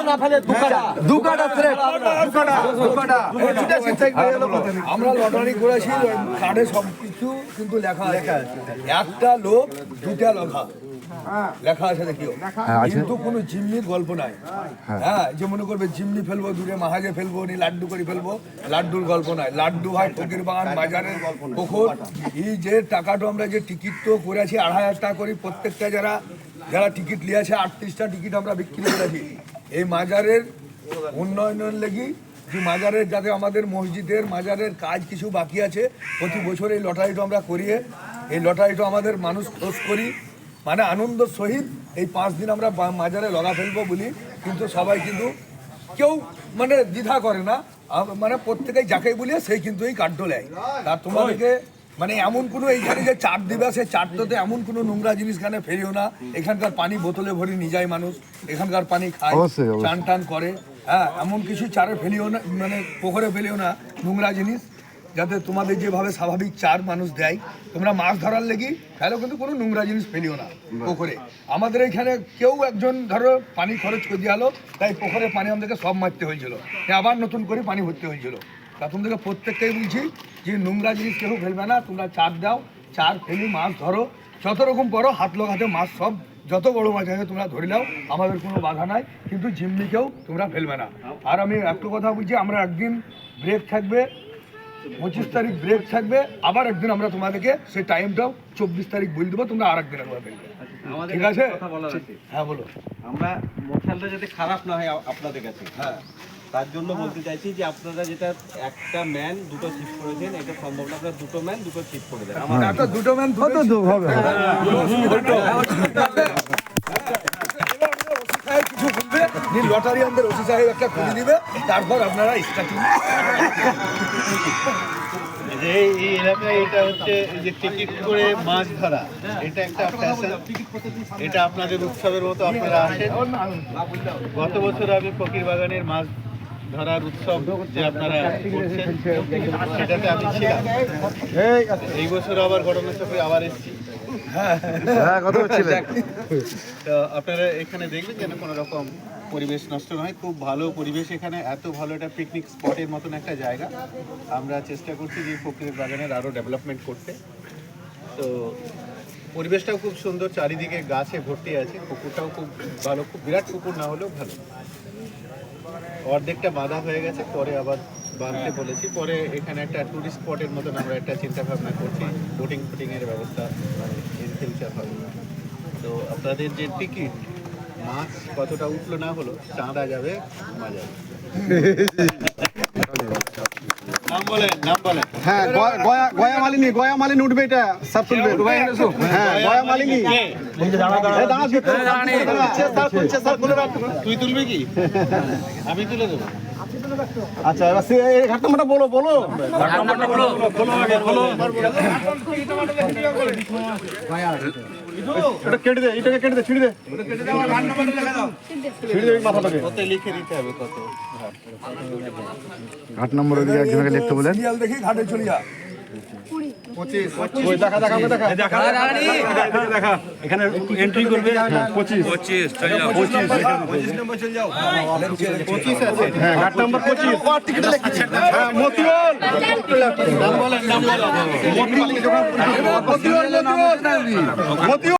না ফেলে দু কাটা আমরা লটারি করেছি, কার্ডে সবকিছু কিন্তু লেখা আছে। একটা লোক দুটা লেখা আছে দেখিও, কিন্তু কোনো জিম্মির গল্প নাই। হ্যাঁ, যে মনে করবে জিম্মি ফেলবো দূরে মাহাজে ফেলবো নি লাড্ডু করে ফেলবো, লাড্ডুর গল্প নাই। লাড্ডু হয় ফকির বাগান বাজারের পুকুর। এই যে টাকাটা আমরা যে টিকিট তো করেছি 2,500 টাকা করি প্রত্যেকটা, যারা টিকিট নিয়েছে 38টা টিকিট আমরা বিক্রি করেছি এই মাজারের উন্নয়নের লেগে। যে মাজারের যাতে আমাদের মসজিদের মাজারের কাজ কিছু বাকি আছে, প্রতি বছর এই লটারিটা আমরা করিয়ে এই লটারিটা আমাদের মানুষ খোঁজ করি, মানে আনন্দ সহিত এই 5 দিন আমরা মাজারে লগা ফেলবো বলি। কিন্তু সবাই কিন্তু কেউ মানে দ্বিধা করে না, মানে প্রত্যেকেই যাকেই বলিয়ে সেই কিন্তু এই কার্ডটা নেয়। তার তোমাদেরকে মানে এমন কোনো এইখানে যে চাট দিবে, সেই চাটটাতে এমন কোনো নোংরা জিনিস এখানে ফেরিও না। এখানকার পানি বোতলে ভরে নিয়ে যায় মানুষ, এখানকার পানি খায়, চান টান করে। হ্যাঁ, এমন কিছু চারে ফেলিও না, মানে পুকুরে ফেলিও না নোংরা জিনিস, যাতে তোমাদের যেভাবে স্বাভাবিক চার মানুষ দেয় তোমরা মাছ ধরার লেগে, তাহলে কিন্তু কোনো নোংরা জিনিস ফেলিও না পুকুরে। আমাদের এখানে কেউ একজন ধরো পানি খরচ করে দিয়ে হলো, তাই পুকুরের পানি আমাদেরকে সব মারতে হয়েছিল, আবার নতুন করে পানি ভরতে হয়েছিল। তা তোমাদেরকে প্রত্যেকটাই বলছি যে নোংরা জিনিস কেউ ফেলবে না, তোমরা চার দাও, চার ফেলি মাছ ধরো, যত রকম করো, হাত লোকাতে মাছ সব যত বড় মাছ আছে তোমরা ধরে নাও, আমাদের কোনো বাধা নাই, কিন্তু জিম্মিকেও তোমরা ফেলবে না। আর আমি একটা কথা বলছি, আমরা একদিন ব্রেক থাকবে, 25 তারিখ ব্রেক থাকবে, আবার একদিন আমরা তোমাদেরকে সেই টাইমটাও 24 তারিখ বলে দেবো, তোমরা আর একদিন একবার ফেলবে, ঠিক আছে? হ্যাঁ বলো। আমরা মোঠালটা যাতে খারাপ না হয় আপনাদের কাছে, হ্যাঁ, তার জন্য বলতে চাইছি যে আপনারা যেটা একটা ম্যান দুটো ছিপ করেছেন, এটা সম্ভব না, আপনারা দুটো ম্যান দুটো ছিপ করে দেন। আমার দুটো ম্যান হবে কিছু বলবে, লটারি আমাদের ওসি সাহেব একটা খুলে দিবে, তারপর আপনারা স্টার্টিং। এই এলাকায় এটা হচ্ছে যে টিকিট করে মাছ ধরা, এটা একটা ফ্যাশন, এটা আপনাদের উৎসবের মতো আপনারা আসেন। গত বছর আমি ফকির বাগানের মাছ ধরার উৎসব যে আপনারা করছেন সেটাতে আমি ছিলাম। এই বছর আবার ঘটনাচক্রে আবার এসেছি। তো আপনারা এখানে দেখবেন যেন কোনো রকম পরিবেশ নষ্ট নয়, খুব ভালো পরিবেশ এখানে, এত ভালো একটা পিকনিক স্পটের মতন একটা জায়গা। আমরা চেষ্টা করছি যে ফকিরের বাগানের আরও ডেভেলপমেন্ট করতে। তো পরিবেশটাও খুব সুন্দর, চারিদিকে গাছে ভর্তি আছে, পুকুরটাও খুব ভালো, খুব বিরাট পুকুর না হলেও ভালো। অর্ধেকটা বাঁধা হয়ে গেছে, পরে আবার বাঁধতে বলেছি। পরে এখানে একটা টুরিস্ট স্পটের মতন আমরা একটা চিন্তা ভাবনা করছি, বোটিংয়ের ব্যবস্থা মানে ইন ফিউচার হবে। তো আপনাদের যে টিকিট, মাছ কতটা উঠলো না হলো, চাঁদা যাবে মাজারে। নাম বলেন। হ্যাঁ, গয়া মালিনী উঠবে, এটা সব তুলবে। হ্যাঁ, গয়া মালিনী। তুই তুলবি কি? আমি তুলে দেবো। আচ্ছা, এবার ঘাট নাম্বারটা বলো। এটা কেটে দে, এটাকে কেটে দে, ছিঁড়ে দে। মাথাটাকে ওতে লিখে দিতে হবে কত ঘাট নম্বর লিখতে বলেন। দেখি ঘাটে চলে যা। 25 দেখা। এখানে এন্ট্রি করবে 25 নম্বর চলে যাও। 25 আছে। হ্যাঁ, ঘাট নম্বর 25। হ্যাঁ, মতিউল। নাম বলেন। মতিউল।